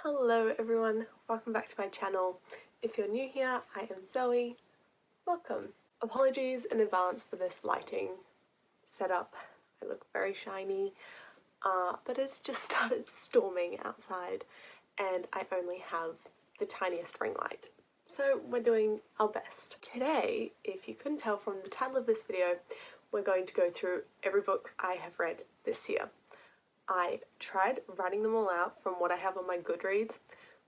Hello everyone, welcome back to my channel. If you're new here, I am Zoe. Welcome. Apologies in advance for this lighting setup. I look very shiny, but it's just started storming outside and I only have the tiniest ring light. So we're doing our best. Today, if you couldn't tell from the title of this video, we're going to go through every book I have read this year. I tried writing them all out from what I have on my Goodreads,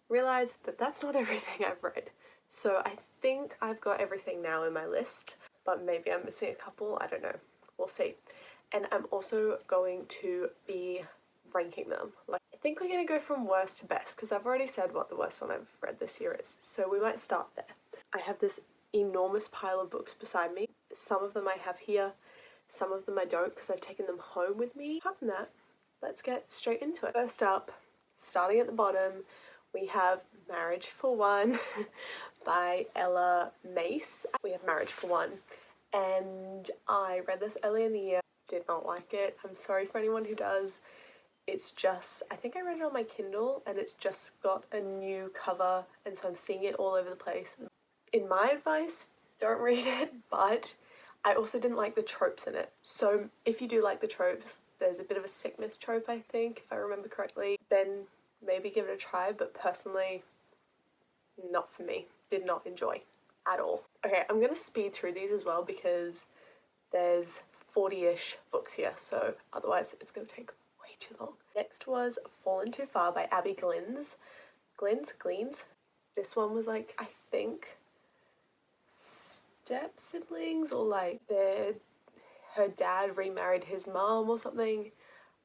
realised that that's not everything I've read. So I think I've got everything now in my list, but maybe I'm missing a couple, I don't know, we'll see. And I'm also going to be ranking them. I think we're going to go from worst to best, because I've already said what the worst one I've read this year is, so we might start there. I have this enormous pile of books beside me. Some of them I have here, some of them I don't because I've taken them home with me. Apart from that, let's get straight into it. First up, starting at the bottom, we have Marriage for One by Ella Mace. We have Marriage for One, and I read this early in the year, did not like it. I'm sorry for anyone who does. It's just, I think I read it on my Kindle and it's just got a new cover, and so I'm seeing it all over the place. In my advice, don't read it, but I also didn't like the tropes in it. So if you do like the tropes, there's a bit of a sickness trope, I think, if I remember correctly, then maybe give it a try, but personally, not for me. Did not enjoy at all. Okay, I'm going to speed through these as well because there's 40-ish books here, so otherwise it's going to take way too long. Next was Fallen Too Far by Abby Glines. Gleans? This one was like, I think, step siblings, or like her dad remarried his mom or something.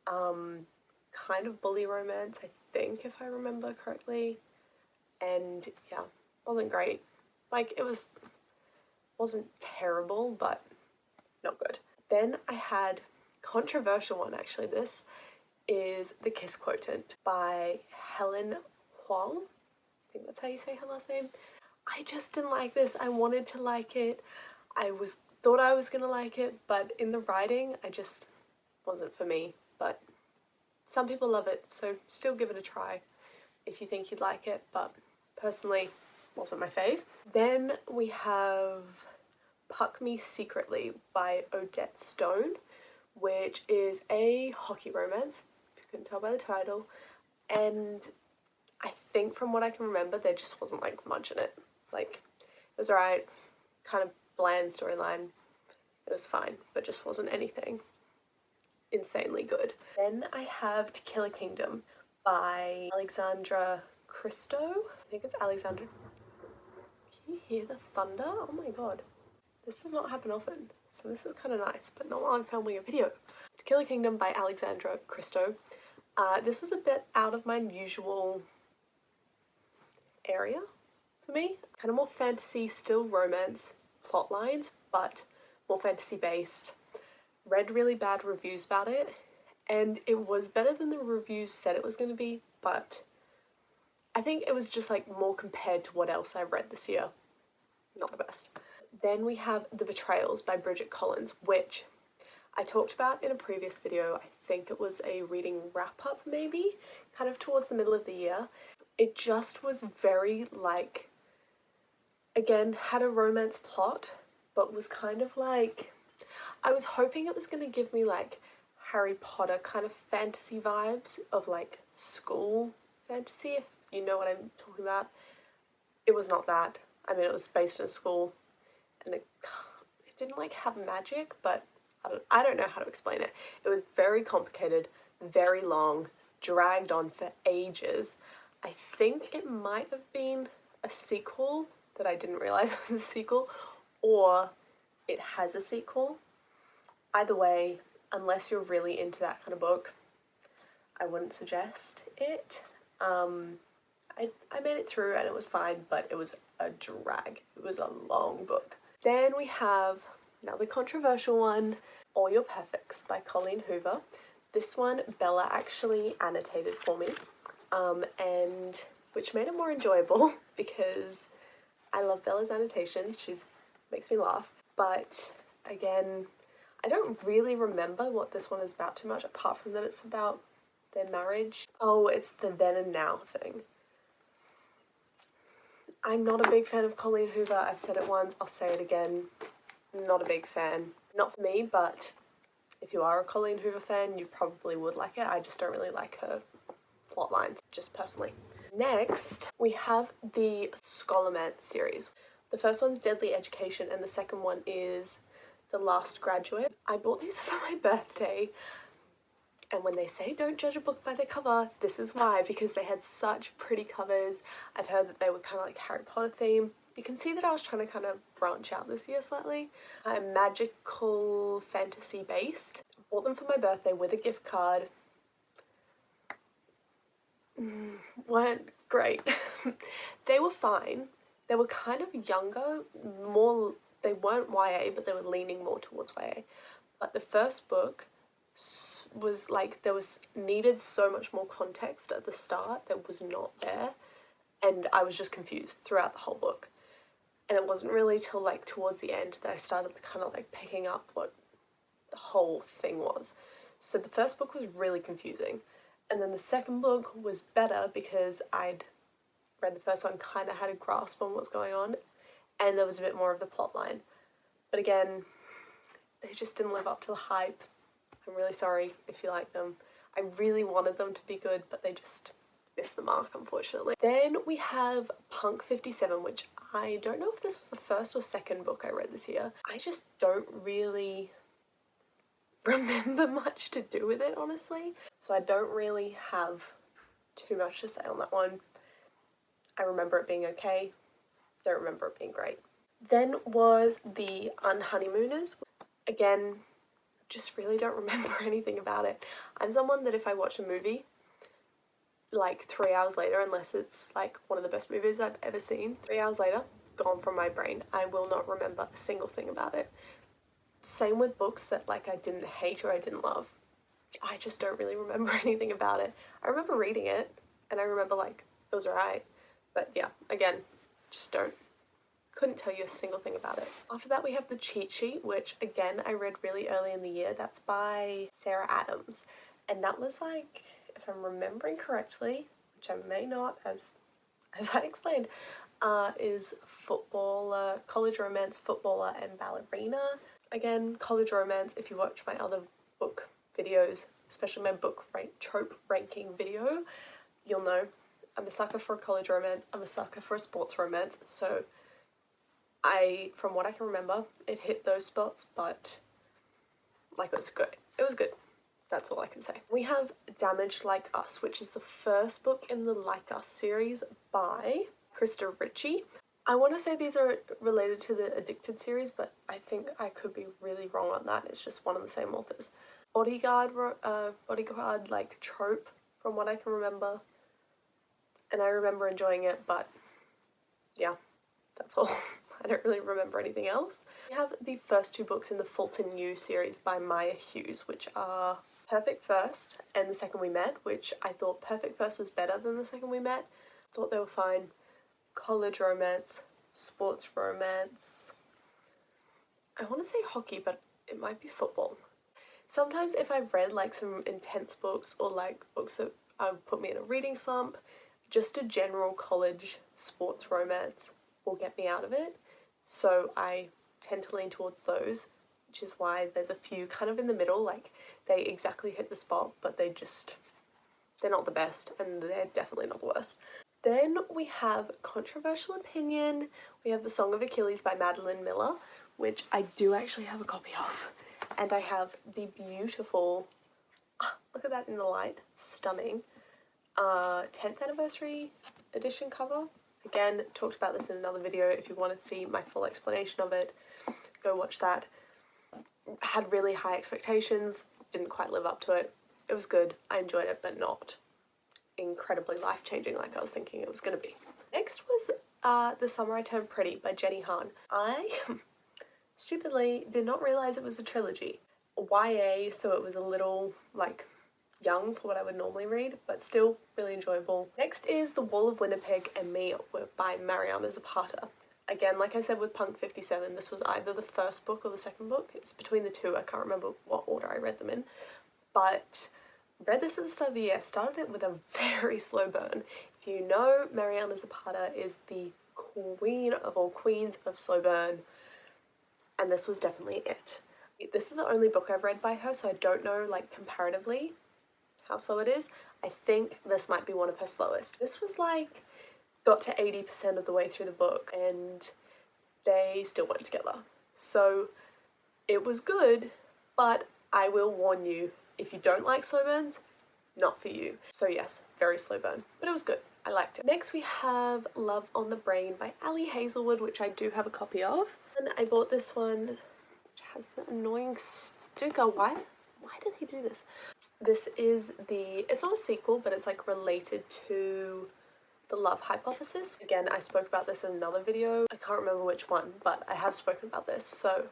Kind of bully romance, I think, if I remember correctly. And yeah, wasn't great. Like, wasn't terrible, but not good. Then I had controversial one, actually. This is The Kiss Quotient by Helen Huang. I think that's how you say her last name. I just didn't like this. I wanted to like it. Thought I was gonna like it, but in the writing, I just wasn't for me. But some people love it, so still give it a try if you think you'd like it, but personally, wasn't my fave. Then we have Puck Me Secretly by Odette Stone, which is a hockey romance, if you couldn't tell by the title, and I think from what I can remember, there just wasn't like much in it. Like, it was alright, kind of bland storyline, it was fine, but just wasn't anything insanely good. Then I have To Kill a Kingdom by Alexandra Christo. I think it's Alexandra. Can you hear the thunder? Oh my god. This does not happen often, so this is kind of nice, but not while I'm filming a video. To Kill a Kingdom by Alexandra Christo. This was a bit out of my usual area for me. Kind of more fantasy, still romance plot lines, but more fantasy based. Read really bad reviews about it, and it was better than the reviews said it was going to be, but I think it was just like more compared to what else I read this year. Not the best. Then we have The Betrayals by Bridget Collins, which I talked about in a previous video. I think it was a reading wrap-up maybe, kind of towards the middle of the year. It just was very like, again, had a romance plot, but was kind of like, I was hoping it was going to give me like Harry Potter kind of fantasy vibes of like school fantasy, if you know what I'm talking about. It was not that. I mean, it was based in a school and it didn't like have magic, but I don't know how to explain it. It was very complicated, very long, dragged on for ages. I think it might have been a sequel that I didn't realise was a sequel, or it has a sequel. Either way, unless you're really into that kind of book, I wouldn't suggest it. I made it through and it was fine, but it was a drag. It was a long book. Then we have another controversial one, All Your Perfects by Colleen Hoover. This one Bella actually annotated for me, and which made it more enjoyable because I love Bella's annotations. She makes me laugh. But again, I don't really remember what this one is about too much, apart from that it's about their marriage. Oh, it's the then and now thing. I'm not a big fan of Colleen Hoover. I've said it once, I'll say it again. Not a big fan. Not for me, but if you are a Colleen Hoover fan, you probably would like it. I just don't really like her plot lines, just personally. Next, we have the Scholomance series. The first one's Deadly Education, and the second one is The Last Graduate. I bought these for my birthday, and when they say don't judge a book by their cover, this is why, because they had such pretty covers. I'd heard that they were kind of like Harry Potter theme. You can see that I was trying to kind of branch out this year slightly. I'm magical fantasy based. Bought them for my birthday with a gift card. Weren't great. They were fine. They were kind of younger, more, they weren't YA, but they were leaning more towards YA. But the first book was like, there was needed so much more context at the start that was not there, and I was just confused throughout the whole book. And it wasn't really till like towards the end that I started kind of like picking up what the whole thing was. So the first book was really confusing, and then the second book was better because I'd read the first one, kind of had a grasp on what's going on, and there was a bit more of the plot line. But again, they just didn't live up to the hype. I'm really sorry if you like them. I really wanted them to be good, but they just missed the mark, unfortunately. Then we have Punk 57, which I don't know if this was the first or second book I read this year. I just don't really remember much to do with it, honestly. So I don't really have too much to say on that one. I remember it being okay. Don't remember it being great. Then was the Unhoneymooners. Again, just really don't remember anything about it. I'm someone that if I watch a movie, like 3 hours later, unless it's like one of the best movies I've ever seen, 3 hours later, gone from my brain. I will not remember a single thing about it. Same with books that like I didn't hate or I didn't love. I just don't really remember anything about it. I remember reading it, and I remember like it was alright. But yeah, again, just couldn't tell you a single thing about it. After that we have The Cheat Sheet, which again I read really early in the year. That's by Sarah Adams. And that was like, if I'm remembering correctly, which I may not, as I explained, is footballer, college romance, footballer and ballerina. Again, college romance, if you watch my other book videos, especially my book trope ranking video, you'll know I'm a sucker for a college romance, I'm a sucker for a sports romance, so from what I can remember, it hit those spots, but like it was good. It was good. That's all I can say. We have Damaged Like Us, which is the first book in the Like Us series by Krista Ritchie. I want to say these are related to the Addicted series, but I think I could be really wrong on that. It's just one of the same authors. Bodyguard like trope, from what I can remember. And I remember enjoying it, but yeah, that's all. I don't really remember anything else. We have the first two books in the Fulton You series by Maya Hughes, which are Perfect First and The Second We Met, which I thought Perfect First was better than The Second We Met. I thought they were fine. College romance, sports romance. I want to say hockey, but it might be football. Sometimes if I've read like some intense books or like books that put me in a reading slump, just a general college sports romance will get me out of it. So I tend to lean towards those, which is why there's a few kind of in the middle, like they exactly hit the spot, but they're not the best, and they're definitely not the worst. Then we have Controversial Opinion. We have The Song of Achilles by Madeline Miller, which I do actually have a copy of. And I have the beautiful, look at that in the light, stunning, 10th anniversary edition cover. Again, talked about this in another video. If you want to see my full explanation of it, go watch that. Had really high expectations, didn't quite live up to it. It was good, I enjoyed it, but not incredibly life-changing like I was thinking it was going to be. Next was The Summer I Turned Pretty by Jenny Han. I stupidly did not realise it was a trilogy. YA, so it was a little like young for what I would normally read, but still really enjoyable. Next is The Wall of Winnipeg and Me by Mariana Zapata. Again, like I said with Punk 57, this was either the first book or the second book. It's between the two. I can't remember what order I read them in, but read this at the start of the year. Started it with a very slow burn. If If you know, Mariana Zapata is the queen of all queens of slow burn, and this was definitely it. This is the only book I've read by her, so I don't know, like, comparatively how slow it is. I think this might be one of her slowest. This was like, got to 80% of the way through the book and they still weren't together. So it was good, but I will warn you, if you don't like slow burns, not for you. So yes, very slow burn, but it was good. I liked it. Next we have Love on the Brain by Ali Hazelwood, which I do have a copy of. And I bought this one, which has the annoying sticker. Why did they do this? This is it's not a sequel, but it's like related to The Love Hypothesis. Again, I spoke about this in another video. I can't remember which one, but I have spoken about this, so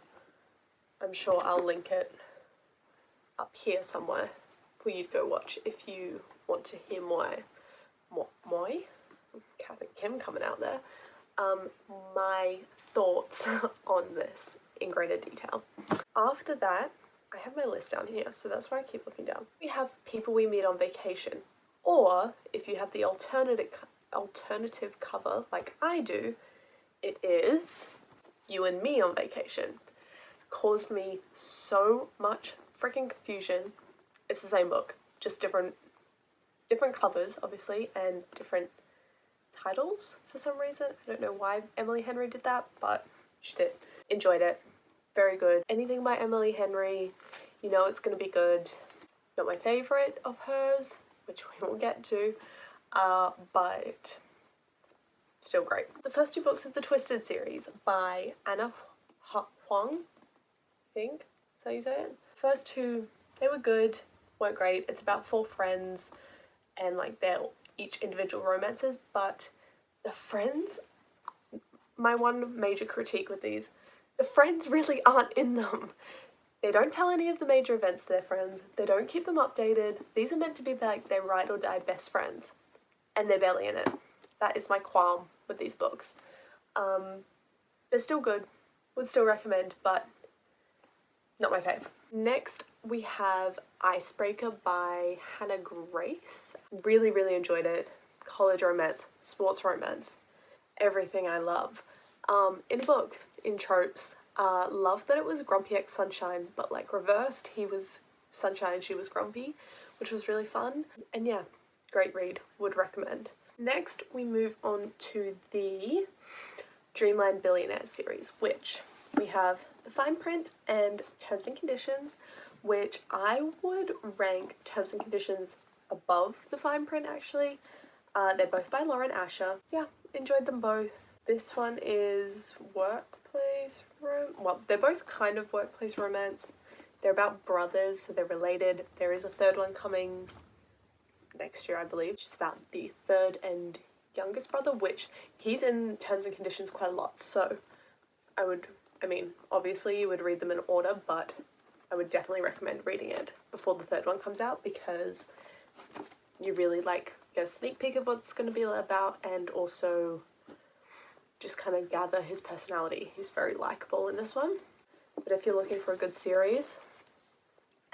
I'm sure I'll link it up here somewhere for you to go watch if you want to hear Catholic Kim coming out there, my thoughts on this in greater detail. After that, I have my list down here, so that's where I keep looking down. We have People We Meet on Vacation, or if you have the alternative cover like I do, it is You and Me on Vacation. Caused me so much freaking confusion. It's the same book, just different covers, obviously, and different titles for some reason. I don't know why Emily Henry did that, but she did. Enjoyed it. Very good. Anything by Emily Henry, you know it's gonna be good. Not my favourite of hers, which we will get to, but still great. The first two books of the Twisted series by Anna Huang, I think that's how you say it. First two, they were good, weren't great. It's about 4 friends and like they're each individual romances, but the friends, my one major critique with these, the friends really aren't in them. They don't tell any of the major events to their friends. They don't keep them updated. These are meant to be like their ride or die best friends, and they're barely in it. That is my qualm with these books. They're still good. Would still recommend, but not my fave. Next, we have Icebreaker by Hannah Grace. Really, really enjoyed it. College romance, sports romance, everything I love. In a book, in tropes, loved that it was Grumpy X Sunshine, but like reversed. He was Sunshine, she was Grumpy, which was really fun. And yeah, great read, would recommend. Next, we move on to the Dreamland Billionaires series, which we have The Fine Print and Terms and Conditions, which I would rank Terms and Conditions above The Fine Print, actually. They're both by Lauren Asher. Yeah, enjoyed them both. This one is well, they're both kind of workplace romance. They're about brothers, so they're related. There is a third one coming next year, I believe, which is about the third and youngest brother, which he's in Terms and Conditions quite a lot, so obviously you would read them in order, but I would definitely recommend reading it before the third one comes out, because you really like get a sneak peek of what it's going to be about, and also just kind of gather his personality. He's very likable in this one. But if you're looking for a good series,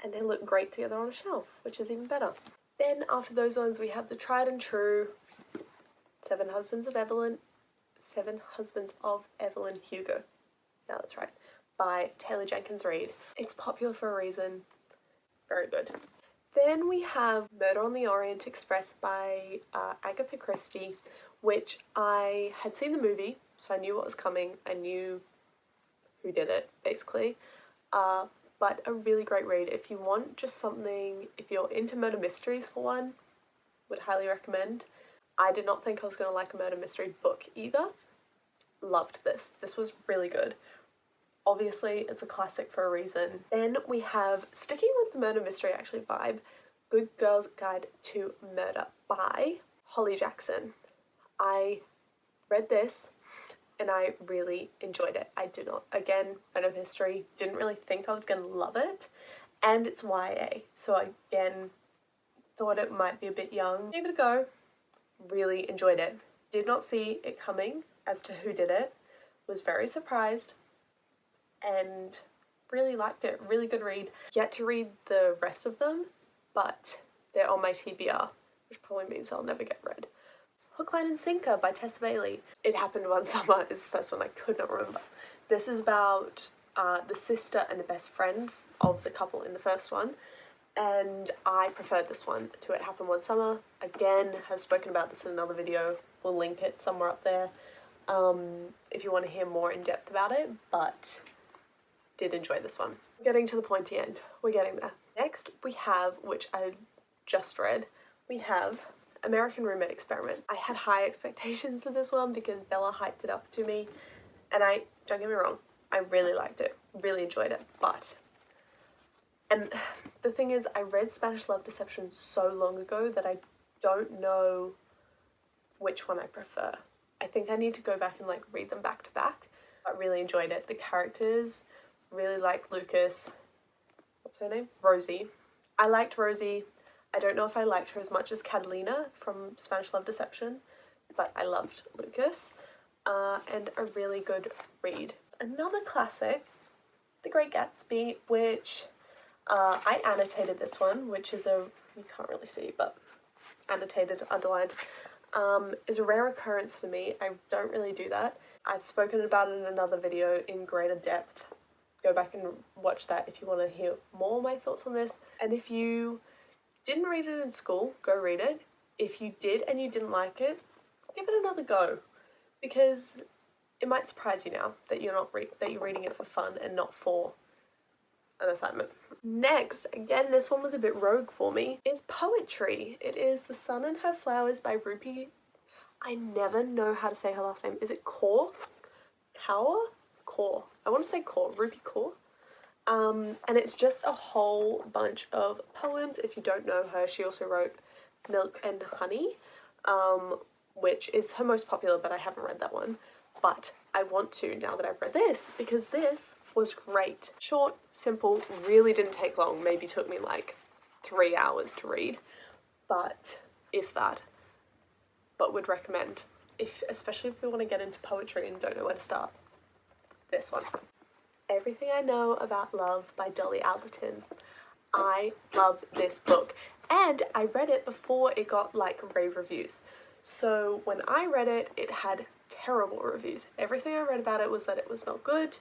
and they look great together on a shelf, which is even better. Then after those ones, we have the tried and true Seven Husbands of Evelyn Hugo. Yeah, that's right. By Taylor Jenkins Reid. It's popular for a reason. Very good. Then we have Murder on the Orient Express by Agatha Christie, which I had seen the movie, so I knew what was coming. I knew who did it, basically. But a really great read. If you want just something, if you're into murder mysteries for one, would highly recommend. I did not think I was going to like a murder mystery book either. Loved this. This was really good. Obviously, it's a classic for a reason. Then we have, sticking with the murder mystery actually vibe, Good Girl's Guide to Murder by Holly Jackson. I read this and I really enjoyed it. I did not, again, murder mystery, didn't really think I was going to love it. And it's YA, so again, thought it might be a bit young. Gave it a go. Really enjoyed it. Did not see it coming as to who did it. Was very surprised and really liked it. Really good read. Yet to read the rest of them, but they're on my TBR, which probably means they'll never get read. Hook, Line and Sinker by Tessa Bailey. It Happened One Summer is the first one I could not remember. This is about the sister and the best friend of the couple in the first one, and I preferred this one to It Happened One Summer. Again, have spoken about this in another video. We'll link it somewhere up there if you want to hear more in depth about it, but did enjoy this one. Getting to the pointy end. We're getting there. Next we have, which I just read, we have American Roommate Experiment. I had high expectations for this one because Bella hyped it up to me, and don't get me wrong, I really liked it, really enjoyed it, and the thing is, I read Spanish Love Deception so long ago that I don't know which one I prefer. I think I need to go back and like read them back to back, but really enjoyed it. The characters, really like Lucas, what's her name? Rosie. I liked Rosie. I don't know if I liked her as much as Catalina from Spanish Love Deception, but I loved Lucas, and a really good read. Another classic, The Great Gatsby, which I annotated this one, which is you can't really see, but annotated, underlined, is a rare occurrence for me. I don't really do that. I've spoken about it in another video in greater depth. Go back and watch that if you want to hear more of my thoughts on this. And if you didn't read it in school, go read it. If you did and you didn't like it, give it another go, because it might surprise you now that you're reading it for fun and not for an assignment. Next, again, this one was a bit rogue for me, is poetry. It is The Sun and Her Flowers by Rupi. I never know how to say her last name. Is it Kaur? Kaur? Kaur. I want to say Kaur. Rupi Kaur. And it's just a whole bunch of poems. If you don't know her, she also wrote Milk and Honey, which is her most popular, but I haven't read that one. But I want to now that I've read this, because this was great. Short, simple, really didn't take long. Maybe took me like 3 hours to read, but if that. But would recommend, especially if you want to get into poetry and don't know where to start. This one. Everything I Know About Love by Dolly Alderton. I love this book, and I read it before it got like rave reviews. So when I read it, it had terrible reviews. Everything I read about it was that it was not good.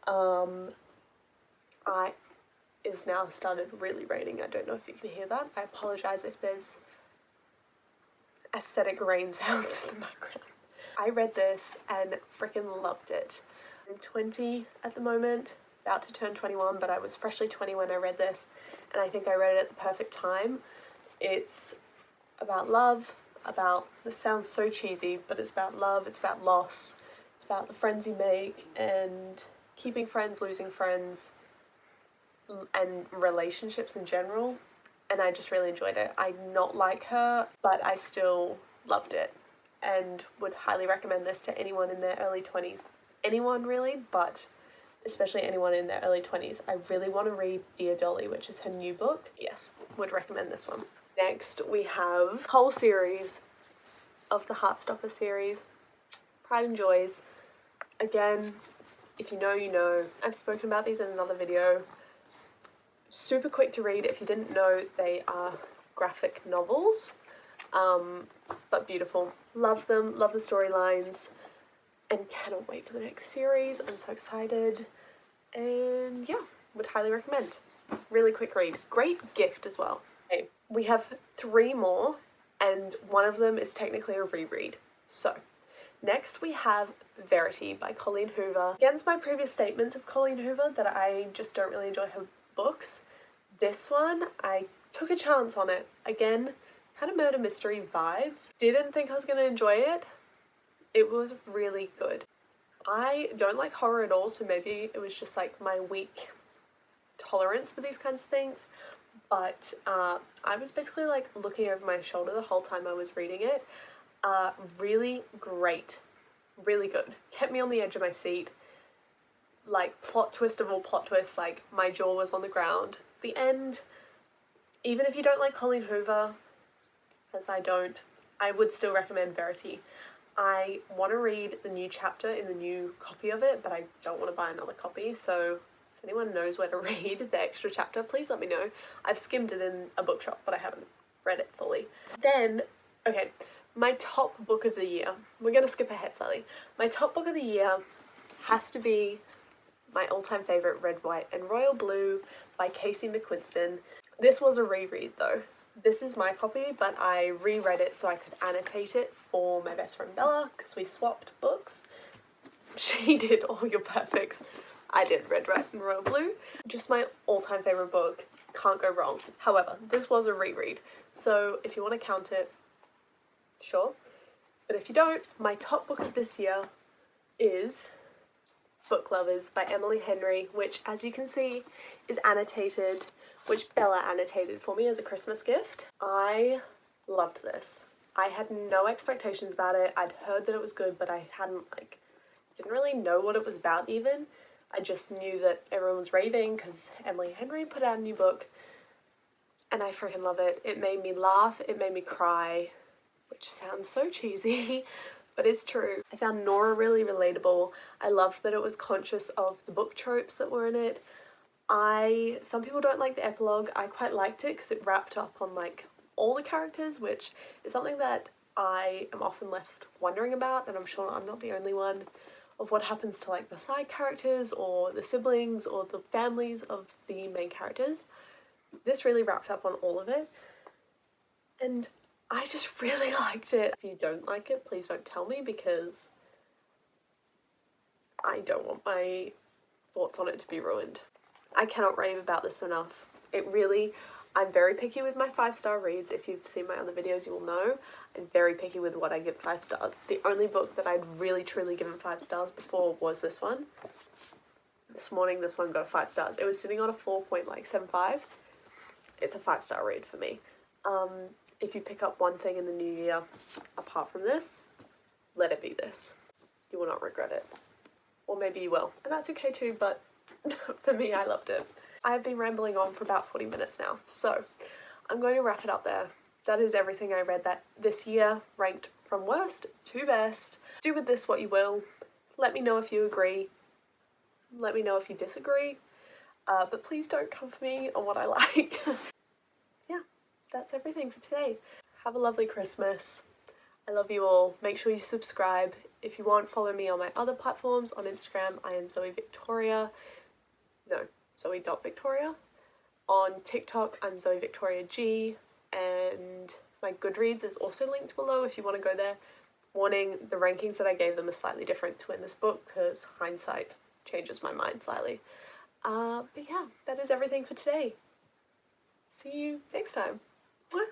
I is now started really raining. I don't know if you can hear that. I apologize if there's aesthetic rain sounds in the background. I read this and freaking loved it. I'm 20 at the moment, about to turn 21, but I was freshly 20 when I read this, and I think I read it at the perfect time. It's about love, this sounds so cheesy, but it's about love, it's about loss, it's about the friends you make, and keeping friends, losing friends, and relationships in general, and I just really enjoyed it. I not like her, but I still loved it, and would highly recommend this to anyone in their early 20s. Anyone really, but especially anyone in their early 20s. I really want to read Dear Dolly, which is her new book. Yes, would recommend this one. Next, we have a whole series of the Heartstopper series, Pride and Joys. Again, if you know, you know. I've spoken about these in another video. Super quick to read. If you didn't know, they are graphic novels, but beautiful. Love them, love the storylines, and cannot wait for the next series. I'm so excited, and yeah, would highly recommend. Really quick read. Great gift as well. Okay, we have 3 more, and one of them is technically a reread. So, next we have Verity by Colleen Hoover. Against my previous statements of Colleen Hoover that I just don't really enjoy her books, this one, I took a chance on it. Again, kind of murder mystery vibes. Didn't think I was going to enjoy it. It was really good. I don't like horror at all, so maybe it was just like my weak tolerance for these kinds of things. But I was basically like looking over my shoulder the whole time I was reading it. Really great. Really good. Kept me on the edge of my seat. Like, plot twist of all plot twists, like my jaw was on the ground. The end, even if you don't like Colleen Hoover, as I don't, I would still recommend Verity. I want to read the new chapter in the new copy of it, but I don't want to buy another copy, so if anyone knows where to read the extra chapter, please let me know. I've skimmed it in a bookshop, but I haven't read it fully. Then, okay, My top book of the year, we're going to skip ahead slightly. My top book of the year has to be my all-time favourite, Red, White and Royal Blue by Casey McQuiston. This was a reread though. This is my copy, but I reread it so I could annotate it for my best friend Bella, because we swapped books. She did All Your Perfects. I did Red, White and Royal Blue. Just my all-time favourite book. Can't go wrong. However, this was a reread, so if you want to count it, sure. But if you don't, my top book of this year is Book Lovers by Emily Henry, which, as you can see, is annotated, which Bella annotated for me as a Christmas gift. I loved this. I had no expectations about it. I'd heard that it was good, but I didn't really know what it was about even. I just knew that everyone was raving because Emily Henry put out a new book, and I freaking love it. It made me laugh, it made me cry, which sounds so cheesy, but it's true. I found Nora really relatable. I loved that it was conscious of the book tropes that were in it. Some people don't like the epilogue. I quite liked it because it wrapped up on all the characters, which is something that I am often left wondering about, and I'm sure I'm not the only one, of what happens to the side characters or the siblings or the families of the main characters. This really wrapped up on all of it, and I just really liked it. If you don't like it, please don't tell me, because I don't want my thoughts on it to be ruined. I cannot rave about this enough. I'm very picky with my 5-star reads. If you've seen my other videos, you will know I'm very picky with what I give 5 stars. The only book that I'd really truly given 5 stars before was this one. This morning this one got 5 stars. It was sitting on a 4.75. It's a 5-star read for me. If you pick up one thing in the new year apart from this, let it be this. You will not regret it. Or maybe you will, and that's okay too, but for me, I loved it. I've been rambling on for about 40 minutes now, so I'm going to wrap it up there. That is everything I read that this year, ranked from worst to best. Do with this what you will. Let me know if you agree. Let me know if you disagree. But please don't come for me on what I like. Yeah, that's everything for today. Have a lovely Christmas. I love you all. Make sure you subscribe. If you want, follow me on my other platforms. On Instagram, I am Zoe Victoria. No, Zoe.Victoria. On TikTok, I'm Zoe Victoria G, and my Goodreads is also linked below if you want to go there. Warning, the rankings that I gave them are slightly different to in this book because hindsight changes my mind slightly. But yeah, that is everything for today. See you next time. Mwah.